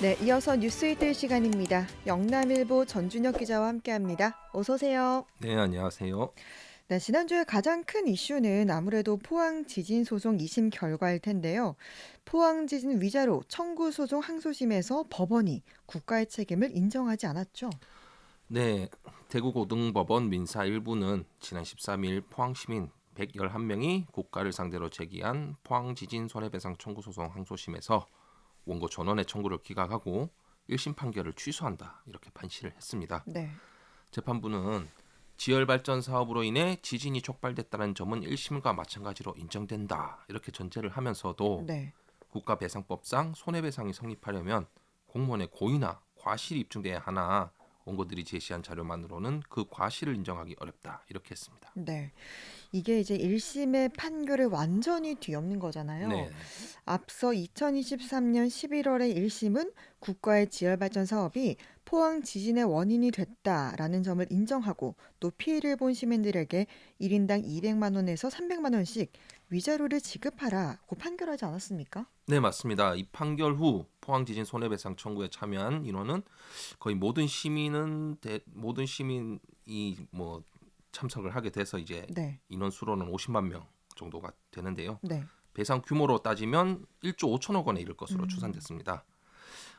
네, 이어서 뉴스이틀 시간입니다. 영남일보 전준혁 기자와 함께합니다. 어서 오세요. 네, 안녕하세요. 네, 지난주에 가장 큰 이슈는 아무래도 포항 지진 소송 2심 결과일 텐데요. 포항 지진 위자료 청구 소송 항소심에서 법원이 국가의 책임을 인정하지 않았죠. 네, 대구고등법원 민사 1부는 지난 13일 포항 시민 111명이 국가를 상대로 제기한 포항 지진 손해배상 청구 소송 항소심에서 원고 전원의 청구를 기각하고 1심 판결을 취소한다. 이렇게 판시를 했습니다. 네, 재판부는 지열 발전 사업으로 인해 지진이 촉발됐다는 점은 1심과 마찬가지로 인정된다. 이렇게 전제를 하면서도 네. 국가배상법상 손해배상이 성립하려면 공무원의 고의나 과실이 입증돼야 하나 원고들이 제시한 자료만으로는 그 과실을 인정하기 어렵다. 이렇게 했습니다. 네. 이게 이제 1심의 판결을 완전히 뒤엎는 거잖아요. 네, 앞서 2023년 11월에 1심은 국가의 지열발전 사업이 포항 지진의 원인이 됐다라는 점을 인정하고 또 피해를 본 시민들에게 1인당 200만 원에서 300만 원씩 위자료를 지급하라고 판결하지 않았습니까? 네 맞습니다. 이 판결 후 포항 지진 손해배상 청구에 참여한 인원은 거의 모든 시민이 뭐 참석을 하게 돼서 이제 네, 인원 수로는 50만 명 정도가 되는데요. 네. 배상 규모로 따지면 1조 5천억 원에 이를 것으로 음, 추산됐습니다.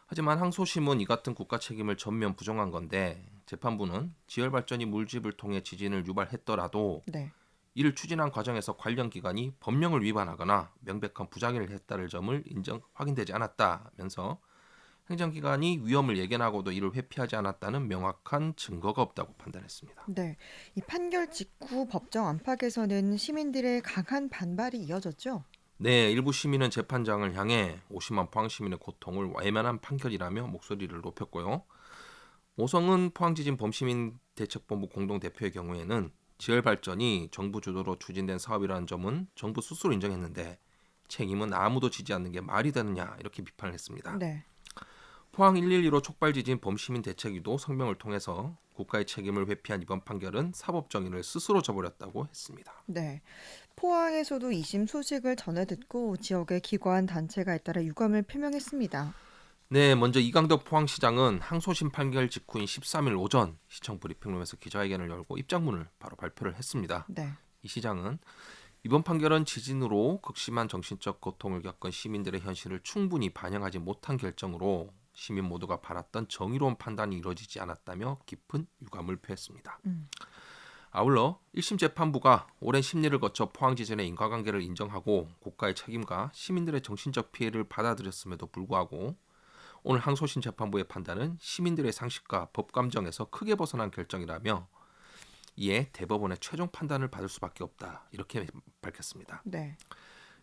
하지만 항소심은 이 같은 국가 책임을 전면 부정한 건데 재판부는 지열 발전이 물집을 통해 지진을 유발했더라도 네. 이를 추진한 과정에서 관련 기관이 법령을 위반하거나 명백한 부작용을 했다는 점을 확인되지 않았다면서 행정기관이 위험을 예견하고도 이를 회피하지 않았다는 명확한 증거가 없다고 판단했습니다. 네. 이 판결 직후 법정 안팎에서는 시민들의 강한 반발이 이어졌죠? 네, 일부 시민은 재판장을 향해 오심한 포항 시민의 고통을 외면한 판결이라며 목소리를 높였고요. 오성은 포항지진 범시민 대책본부 공동대표의 경우에는 지열 발전이 정부 주도로 추진된 사업이라는 점은 정부 스스로 인정했는데 책임은 아무도 지지 않는 게 말이 되느냐 이렇게 비판을 했습니다. 네. 포항 112로 촉발지진 범시민 대책위도 성명을 통해서 국가의 책임을 회피한 이번 판결은 사법 정의를 스스로 져버렸다고 했습니다. 네. 포항에서도 2심 소식을 전해 듣고 지역의 기관 단체가 잇따라 유감을 표명했습니다. 네, 먼저 이강덕 포항시장은 항소심 판결 직후인 13일 오전 시청 브리핑룸에서 기자회견을 열고 입장문을 바로 발표를 했습니다. 네. 이 시장은 이번 판결은 지진으로 극심한 정신적 고통을 겪은 시민들의 현실을 충분히 반영하지 못한 결정으로 시민 모두가 바랐던 정의로운 판단이 이루어지지 않았다며 깊은 유감을 표했습니다. 음. 아울러 1심 재판부가 오랜 심리를 거쳐 포항 지진의 인과관계를 인정하고 국가의 책임과 시민들의 정신적 피해를 받아들였음에도 불구하고 오늘 항소심 재판부의 판단은 시민들의 상식과 법 감정에서 크게 벗어난 결정이라며 이에 대법원의 최종 판단을 받을 수밖에 없다 이렇게 밝혔습니다. 네.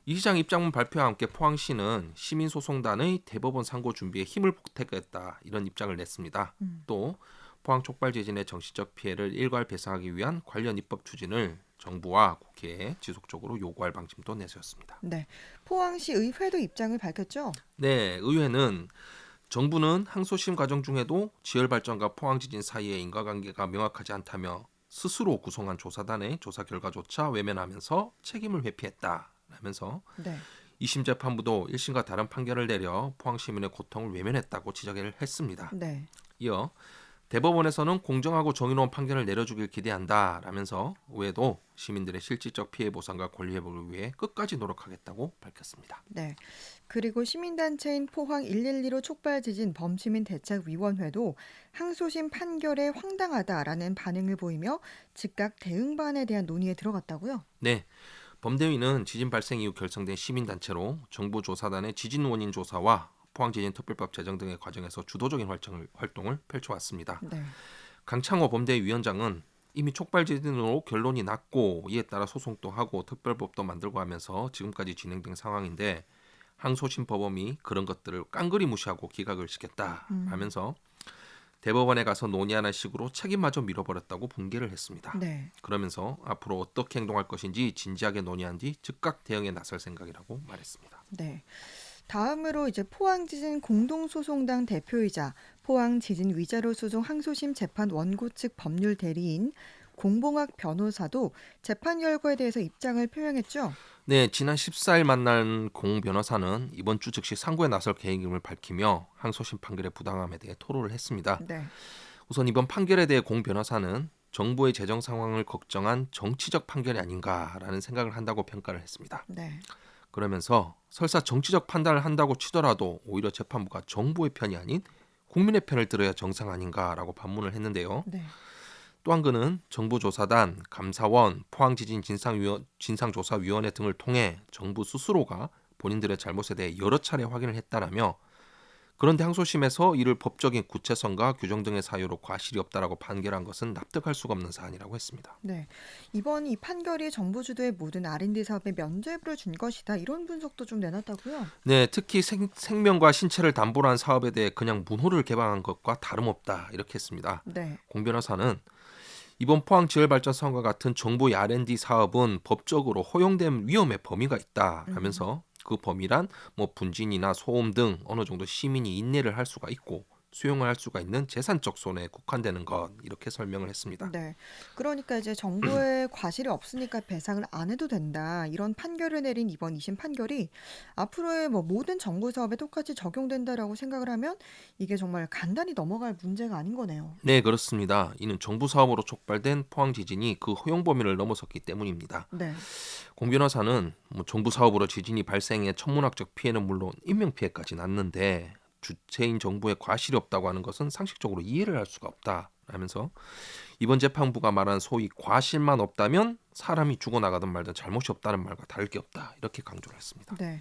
이 시장 입장문 발표와 함께 포항시는 시민소송단의 대법원 상고 준비에 힘을 보태겠다 이런 입장을 냈습니다. 음. 또 포항 촉발 지진의 정신적 피해를 일괄 배상하기 위한 관련 입법 추진을 정부와 국회에 지속적으로 요구할 방침도 내세웠습니다. 네. 포항시 의회도 입장을 밝혔죠? 네, 의회는 정부는 항소심 과정 중에도 지열 발전과 포항 지진 사이의 인과관계가 명확하지 않다며 스스로 구성한 조사단의 조사 결과조차 외면하면서 책임을 회피했다라면서 네. 2심 재판부도 1심과 다른 판결을 내려 포항 시민의 고통을 외면했다고 지적을 했습니다. 네. 이어 대법원에서는 공정하고 정의로운 판결을 내려주길 기대한다라면서 의회도 시민들의 실질적 피해 보상과 권리 회복을 위해 끝까지 노력하겠다고 밝혔습니다. 네. 그리고 시민단체인 포항 112로 촉발 지진 범시민 대책위원회도 항소심 판결에 황당하다라는 반응을 보이며 즉각 대응반에 대한 논의에 들어갔다고요? 네, 범대위는 지진 발생 이후 결성된 시민단체로 정부 조사단의 지진 원인 조사와 포항지진특별법 제정 등의 과정에서 주도적인 활동을 펼쳐왔습니다. 네. 강창호 범대위원장은 이미 촉발지진으로 결론이 났고 이에 따라 소송도 하고 특별법도 만들고 하면서 지금까지 진행된 상황인데 항소심 법원이 그런 것들을 깡그리 무시하고 기각을 음. 시켰다라면서 대법원에 가서 논의하는 식으로 책임마저 밀어버렸다고 분개를 했습니다. 네. 그러면서 앞으로 어떻게 행동할 것인지 진지하게 논의한 뒤 즉각 대응에 나설 생각이라고 말했습니다. 네. 다음으로 이제 포항지진 공동소송당 대표이자 포항지진 위자료 소송 항소심 재판 원고 측 법률 대리인 공봉학 변호사도 재판 결과에 대해서 입장을 표명했죠. 네, 지난 14일 만난 공 변호사는 이번 주 즉시 상고에 나설 계획임을 밝히며 항소심 판결의 부당함에 대해 토로를 했습니다. 네. 우선 이번 판결에 대해 공 변호사는 정부의 재정 상황을 걱정한 정치적 판결이 아닌가라는 생각을 한다고 평가를 했습니다. 네. 그러면서 설사 정치적 판단을 한다고 치더라도 오히려 재판부가 정부의 편이 아닌 국민의 편을 들어야 정상 아닌가라고 반문을 했는데요. 네. 또한 그는 정부조사단, 감사원, 포항지진 진상조사위원회 등을 통해 정부 스스로가 본인들의 잘못에 대해 여러 차례 확인을 했다라며 그런데 항소심에서 이를 법적인 구체성과 규정 등의 사유로 과실이 없다라고 판결한 것은 납득할 수가 없는 사안이라고 했습니다. 네. 이번 이 판결이 정부 주도의 모든 R&D 사업에 면죄부를 준 것이다. 이런 분석도 좀 내놨다고요? 네, 특히 생명과 신체를 담보로 한 사업에 대해 그냥 문호를 개방한 것과 다름없다 이렇게 했습니다. 네. 공 변호사는 이번 포항지열발전소와 같은 정부의 R&D 사업은 법적으로 허용된 위험의 범위가 있다라면서 그 범위란 뭐 분진이나 소음 등 어느 정도 시민이 인내를 할 수가 있고 수용을 할 수가 있는 재산적 손해에 국한되는 것 이렇게 설명을 했습니다. 네. 그러니까 이제 정부의 과실이 없으니까 배상을 안 해도 된다. 이런 판결을 내린 이번 2심 판결이 앞으로의 뭐 모든 정부 사업에 똑같이 적용된다라고 생각을 하면 이게 정말 간단히 넘어갈 문제가 아닌 거네요. 네, 그렇습니다. 이는 정부 사업으로 촉발된 포항 지진이 그 허용 범위를 넘어섰기 때문입니다. 네. 공 변호사는 뭐 정부 사업으로 지진이 발생해 천문학적 피해는 물론 인명 피해까지 났는데 주체인 정부의 과실이 없다고 하는 것은 상식적으로 이해를 할 수가 없다라면서 이번 재판부가 말한 소위 과실만 없다면 사람이 죽어나가든 말든 잘못이 없다는 말과 다를 게 없다 이렇게 강조를 했습니다. 네.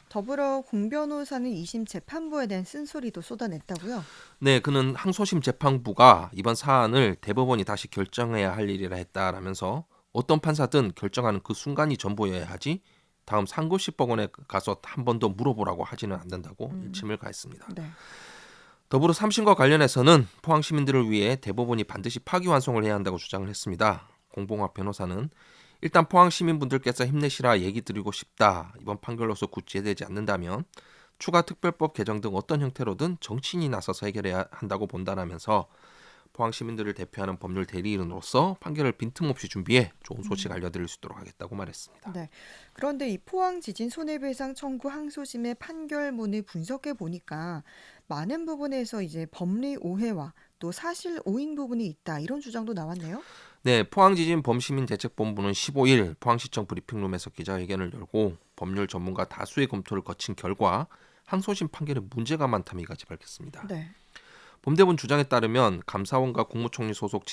더불어 공 변호사는 2심 재판부에 대한 쓴소리도 쏟아냈다고요? 네, 그는 항소심 재판부가 이번 사안을 대법원이 다시 결정해야 할 일이라 했다라면서 어떤 판사든 결정하는 그 순간이 전부여야 하지 다음 상고시법원에 가서 한 번 더 물어보라고 하지는 않는다고 일침을 가했습니다. 네. 더불어 3심과 관련해서는 포항 시민들을 위해 대법원이 반드시 파기환송을 해야 한다고 주장을 했습니다. 공봉학 변호사는 일단 포항 시민분들께서 힘내시라 얘기 드리고 싶다. 이번 판결로서 구제되지 않는다면 추가 특별법 개정 등 어떤 형태로든 정치인이 나서서 해결해야 한다고 본다라면서 포항 시민들을 대표하는 법률 대리인으로서 판결을 빈틈없이 준비해 좋은 소식 알려드릴 수 있도록 하겠다고 말했습니다. 네. 그런데 이 포항 지진 손해배상 청구 항소심의 판결문을 분석해 보니까 많은 부분에서 이제 법리 오해와 또 사실 오인 부분이 있다. 이런 주장도 나왔네요. 네, 포항지진 범시민대책본부는 15일 포항시청 브리핑룸에서 기자회견을 열고 법률 전문가 다수의 검토를 거친 결과 항소심 판결에 문제가 많다며 이같이 밝혔습니다. 네. 법대본 주장에 따르면 감사원과 국무총리 소속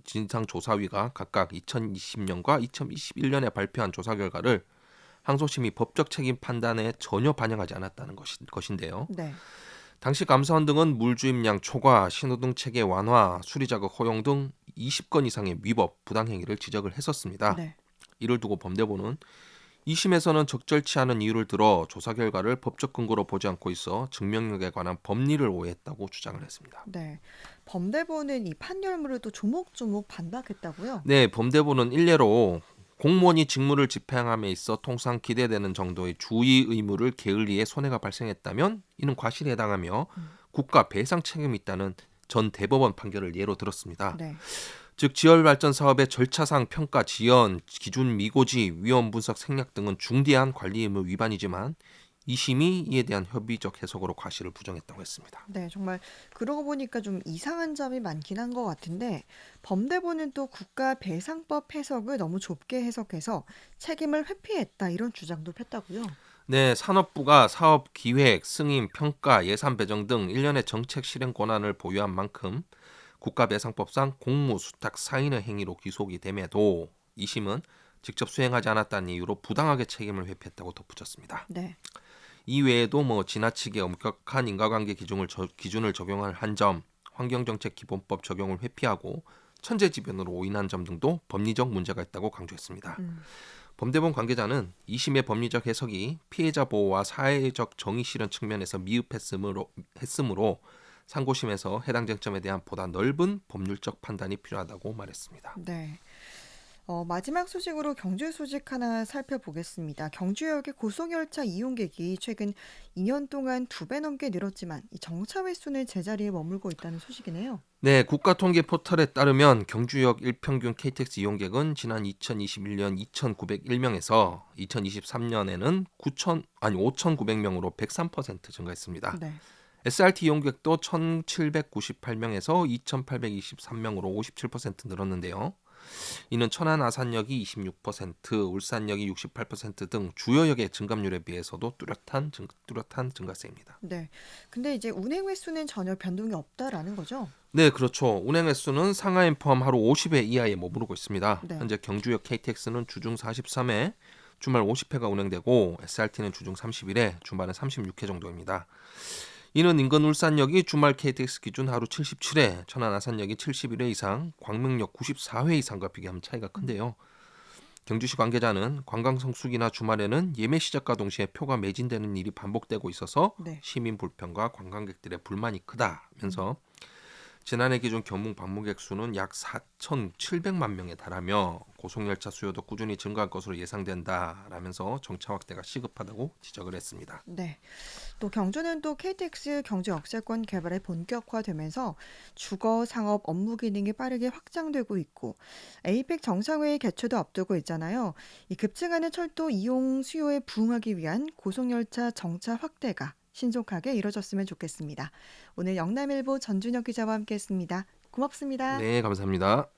진상조사위가 각각 2020년과 2021년에 발표한 조사 결과를 항소심이 법적 책임 판단에 전혀 반영하지 않았다는 것인데요. 네. 당시 감사원 등은 물 주입량 초과, 신호등 체계 완화, 수리자격 허용 등 20건 이상의 위법, 부당행위를 지적을 했었습니다. 네. 이를 두고 법대본은 2심에서는 적절치 않은 이유를 들어 조사 결과를 법적 근거로 보지 않고 있어 증명력에 관한 법리를 오해했다고 주장을 했습니다. 네. 범대본은 이 판결문을 또 조목조목 반박했다고요? 네, 법대본은 일례로 공무원이 직무를 집행함에 있어 통상 기대되는 정도의 주의 의무를 게을리해 손해가 발생했다면 이는 과실에 해당하며 국가 배상 책임이 있다는 전 대법원 판결을 예로 들었습니다. 네. 즉 지열발전 사업의 절차상 평가 지연, 기준 미고지, 위험 분석 생략 등은 중대한 관리 의무 위반이지만 2심이 이에 대한 협의적 해석으로 과실을 부정했다고 했습니다. 네, 정말 그러고 보니까 좀 이상한 점이 많긴 한 것 같은데 범대본은 또 국가배상법 해석을 너무 좁게 해석해서 책임을 회피했다 이런 주장도 폈다고요. 네, 산업부가 사업 기획, 승인, 평가, 예산 배정 등 일련의 정책 실행 권한을 보유한 만큼 국가배상법상 공무수탁 사인의 행위로 기소가 됨에도 2심은 직접 수행하지 않았다는 이유로 부당하게 책임을 회피했다고 덧붙였습니다. 네. 이외에도 지나치게 엄격한 인과관계 기준을 적용한 한 점, 환경정책기본법 적용을 회피하고 천재지변으로 오인한 점 등도 법리적 문제가 있다고 강조했습니다. 범대본 관계자는 2심의 법리적 해석이 피해자 보호와 사회적 정의 실현 측면에서 미흡했으므로 상고심에서 해당 쟁점에 대한 보다 넓은 법률적 판단이 필요하다고 말했습니다. 네. 마지막 소식으로 경주 소식 하나 살펴보겠습니다. 경주역의 고속열차 이용객이 최근 2년 동안 2배 넘게 늘었지만 이 정차 횟수는 제자리에 머물고 있다는 소식이네요. 네, 국가통계 포털에 따르면 경주역 일평균 KTX 이용객은 지난 2021년 2,901명에서 2023년에는 5,900명으로 103% 증가했습니다. 네. SRT 이용객도 1,798명에서 2,823명으로 57% 늘었는데요. 이는 천안 아산역이 26%, 울산역이 68%등 주요역의 증감률에 비해서도 뚜렷한 증가세입니다. 네. 근데 이제 운행 횟수는 전혀 변동이 없다라는 거죠? 네, 그렇죠. 운행 횟수는 상하인 포함 하루 50회 이하에 머무르고 있습니다. 네. 현재 경주역 KTX는 주중 43회, 주말 50회가 운행되고 SRT는 주중 31회, 주말은 36회 정도입니다. 이는 인근 울산역이 주말 KTX 기준 하루 77회, 천안 아산역이 71회 이상, 광명역 94회 이상과 비교하면 차이가 큰데요. 경주시 관계자는 관광 성수기나 주말에는 예매 시작과 동시에 표가 매진되는 일이 반복되고 있어서 네. 시민 불편과 관광객들의 불만이 음. 크다면서 지난해 기준 견문 방문객 수는 약 4,700만 명에 달하며 고속열차 수요도 꾸준히 증가할 것으로 예상된다라면서 정차 확대가 시급하다고 지적을 했습니다. 네. 또 경주는 또 KTX 경주 역세권 개발이 본격화되면서 주거, 상업, 업무 기능이 빠르게 확장되고 있고 에이펙 정상회의 개최도 앞두고 있잖아요. 이 급증하는 철도 이용 수요에 부응하기 위한 고속열차 정차 확대가 신속하게 이뤄졌으면 좋겠습니다. 오늘 영남일보 전준혁 기자와 함께했습니다. 고맙습니다. 네, 감사합니다.